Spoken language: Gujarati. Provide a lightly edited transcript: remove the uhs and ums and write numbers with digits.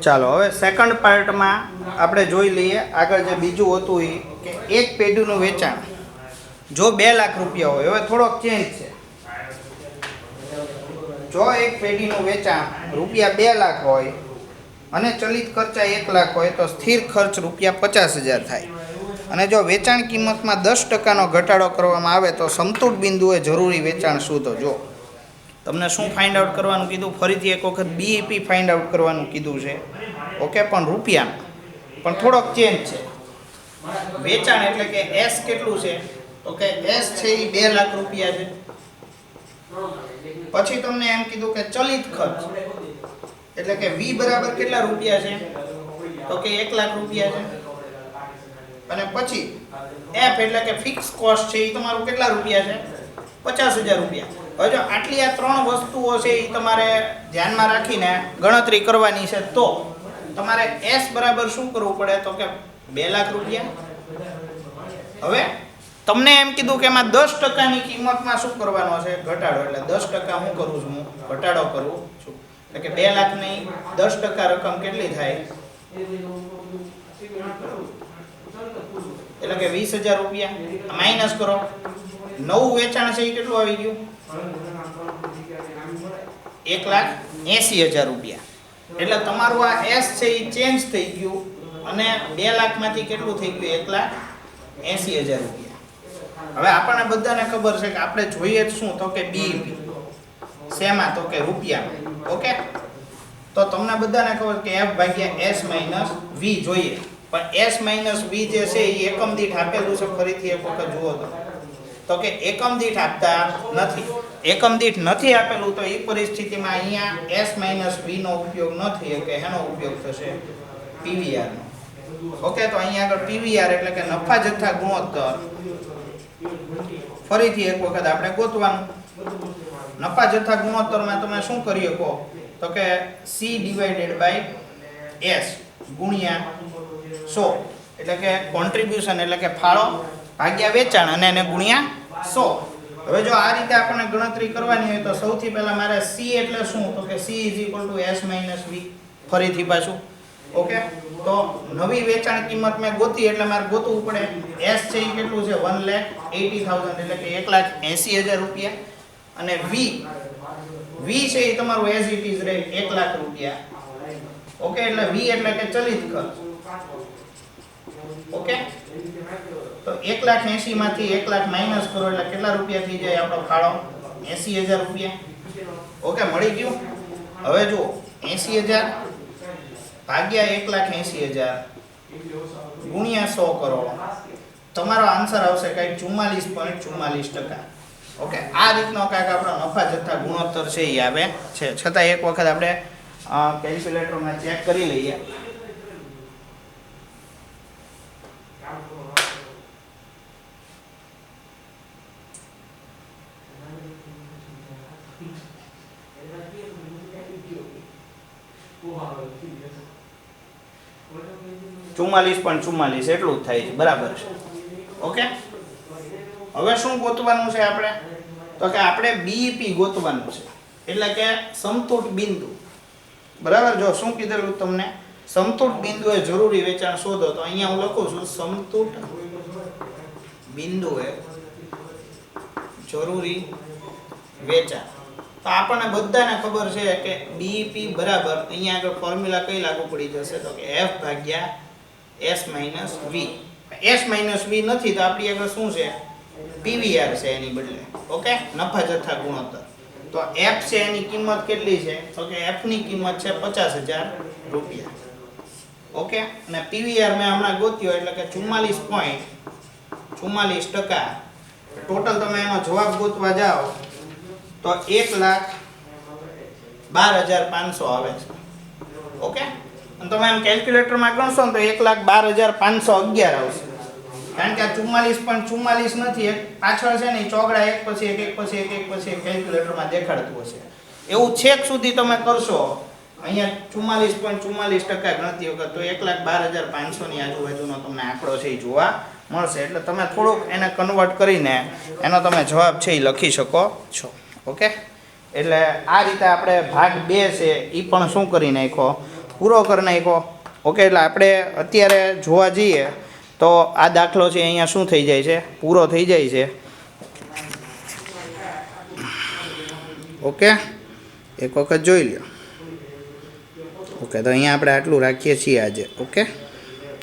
ચાલો હવે સેકન્ડ પાર્ટમાં આપણે જોઈ લઈએ આગળ જે બીજું હતું એ કે એક પેઢીનું વેચાણ જો 2 લાખ રૂપિયા હોય. હવે થોડોક ચેન્જ છે. જો એક પેઢીનું વેચાણ રૂપિયા 2 લાખ હોય અને ચલિત ખર્ચા 1 લાખ હોય તો સ્થિર ખર્ચ રૂપિયા 50,000 થાય. અને જો વેચાણ કિંમતમાં 10%નો ઘટાડો કરવામાં આવે તો સમતૂર બિંદુએ જરૂરી વેચાણ શોધો. જો તમને શું ફાઇન્ડ આઉટ કરવાનું કીધું, ફરીથી એક વખત બીઈપી ફાઇન્ડ આઉટ કરવાનું કીધું છે. ઓકે, પણ રૂપિયામાં પણ થોડોક ચેન્જ છે. વેચાણ એટલે કે એસ કેટલું છે તો કે એસ છે એ 2 લાખ રૂપિયા છે. પછી તમને એમ કીધું કે ચલિત ખર્ચ એટલે કે વી બરાબર કેટલા રૂપિયા છે તો કે 1 લાખ રૂપિયા છે. અને પછી એફ એટલે કે ફિક્સ કોસ્ટ છે એ તમારું કેટલા રૂપિયા છે 50,000 રૂપિયા. હવે જો આટલી આ 3 વસ્તુઓ છે એ તમારે ધ્યાનમાં રાખીને ગણતરી કરવાની છે તો તમારે એસ બરાબર શું કરવું પડે તો કે 2 લાખ રૂપિયા. હવે તમને એમ કીધું કે એમાં 10%ની કિંમતમાં શું કરવાનો છે ઘટાડો, એટલે 10% હું કરું છું, હું ઘટાડો કરું છું. એટલે કે 2 લાખની 10% રકમ કેટલી થાય એટલે કે 20,000 રૂપિયા. માઇનસ કરો, નવું વેચાણ છે એ કેટલું આવી ગયું 1,80,000 રૂપિયા. એટલે તમારું આ એસ છે એ ચેન્જ થઈ ગયું અને 2 લાખમાંથી કેટલું થઈ ગયું 1,80,000 રૂપિયા. હવે આપણને બધાને ખબર છે કે આપણે જોઈએ શું તો કે બીઈપી શેમાં તો કે રૂપિયામાં. ઓકે, તો તમને બધાને ખબર કે એફ ભાગ્યા એસ માઇનસ વી જોઈએ, પણ એસ માઇનસ વી જે છે એ એકમ દીઠ આપેલું છે. ફરીથી એક વખત જુઓ તો કે એકમ દીઠ આપતા નથી. એકમ દીઠ નથી આપેલું તો એ પરિસ્થિતિમાં અહીંયા એસ માઇનસ વી નો ઉપયોગ ન થઈ શકે. એનો ઉપયોગ થશે પીવીઆર નો. ઓકે, તો અહીંયા આગળ પીવીઆર એટલે કે નફા જથ્થા ગુણોત્તર ફરીથી એક વખત આપણે ગોતવાનું. નફા જથ્થા ગુણોત્તરમાં તમે શું કરી શકો તો કે સી ડિવાઇડેડ બાય એસ ગુણ્યા 100 એટલે કે કોન્ટ્રીબ્યુશન એટલે કે ફાળો ભાગ્યા વેચાણ અને એને ગુણ્યા 100. હવે જો આ રીતે આપણને ગણતરી કરવાની હોય તો સૌથી પહેલા મારે સી એટલે શું તો કે C is equal to S minus V. ફરીથી પાછું ઓકે, તો નવી વેચાણ કિંમત મેં ગોતી એટલે મારે ગોતવું પડે એસ છે એ કેટલું છે 1,80,000 એટલે કે 1,80,000 રૂપિયા. અને વી છે એ તમારું એઝ ઇટ ઇઝ રહે 1 લાખ રૂપિયા. ઓકે, એટલે વી એટલે કે ચલિત ખર્ચ. ઓકે, તો 1,80,000 માંથી 1 લાખ માઇનસ કરો એટલે કેટલા રૂપિયા થઈ જાય આપણો ફાળો 80,000 રૂપિયા. ઓકે, મળી ગયું. હવે જુઓ 80,000 ભાગ્યા 1,80,000 ગુણ્યા 100 કરો, તમારો આન્સર આવશે કંઈક 44.44%. ઓકે, આ રીતનો કાંઈક આપણો નફા જથ્થા ગુણોત્તર છે એ આવે છે. છતાં એક વખત આપણે કેલ્ક્યુલેટરમાં ચેક કરી લઈએ. .44 એટલું જ થાય છે, બરાબર છે. ઓકે, હવે શું ગોતવાનું છે આપણે તો કે આપણે બીઈપી ગોતવાનું છે એટલે કે સમતૂર બિંદુ. બરાબર, જો શું કીધેલું તમને સમતૂર બિંદુએ જરૂરી વેચાણ શોધો, તો અહીંયા હું લખું છું સમતૂર બિંદુએ જરૂરી વેચાણ. તો આપણને બધાને ખબર છે કે બીઈપી બરાબર અહીંયા આગળ ફોર્મ્યુલા કઈ લાગુ પડી જશે તો કે એફ ભાગ્યા S minus V. S minus V નથી તો આપણી આગળ શું છે પીવીઆર છે એની બદલે. ઓકે, નફા જથ્થા ગુણોત્તર. તો એફ છે એની કિંમત કેટલી છે તો કે એફ ની કિંમત છે 50,000 રૂપિયા. ઓકે, અને પીવીઆર મેં હમણાં ગોત્યો એટલે કે 44.44%. ટોટલ તમે એનો જવાબ ગોતવા જાઓ તો 1,12,500 આવે છે. ઓકે, અને તમે એમ કેલ્ક્યુલેટરમાં ગણશો ને તો 1,12,511 આવશે. કારણ કે આ 44.44 નથી, એક પાછળ છે ને ચોગડા એક પછી એક પછી એક પછી એક કેલ્ક્યુલેટરમાં દેખાડતું હશે. એવું છેક સુધી તમે કરશો અહીંયા 44.44% ગણતી વખત તો 1,12,500 ની આજુબાજુનો તમને આંકડો છે એ જોવા મળશે. એટલે તમે થોડુંક એને કન્વર્ટ કરીને એનો તમે જવાબ છે એ લખી શકો છો. ઓકે, એટલે આ રીતે આપણે ભાગ 2 છે એ પણ શું કરી નાખ્યો પૂરો કરી નાખ્યો. ઓકે, એટલે આપણે અત્યારે જોવા જઈએ તો આ દાખલો છે અહીંયા શું થઈ જાય છે, પૂરો થઈ જાય છે. ઓકે, એક વખત જોઈ લો. ઓકે, તો અહીંયા આપણે આટલું રાખીએ છીએ આજે. ઓકે.